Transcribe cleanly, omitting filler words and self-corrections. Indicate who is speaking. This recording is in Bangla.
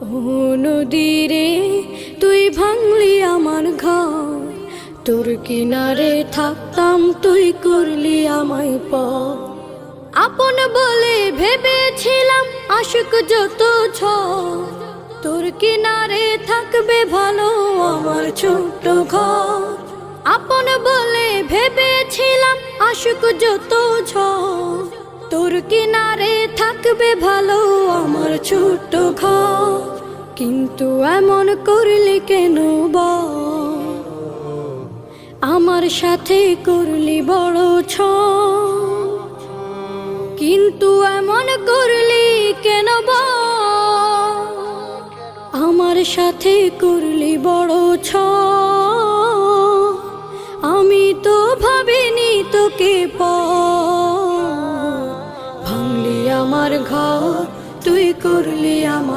Speaker 1: ও নদীরে তুই ভাঙলি আমার ঘর, তোর কিনারে থাকতাম তুই করলি আমায় পর। আপন বলে ভেবেছিলাম আশুক যত ঝড়, তোর কিনারে থাকবে ভালো আমার ছোট্ট ঘর। আপন বলে ভেবেছিলাম আশুক যত ঝড়, তোর কিনারে থাকবে ভালো আমার ছোট্ট ঘর। কিন্তু এমন করলি কেন বল, আমার সাথে করলি বড় ছল। কিন্তু এমন করলি কেন বল, আমার সাথে করলি বড় ছল। আমি তো ভাবিনি তোকে পর, ভাঙলি আমার ঘর তুই করলি আমার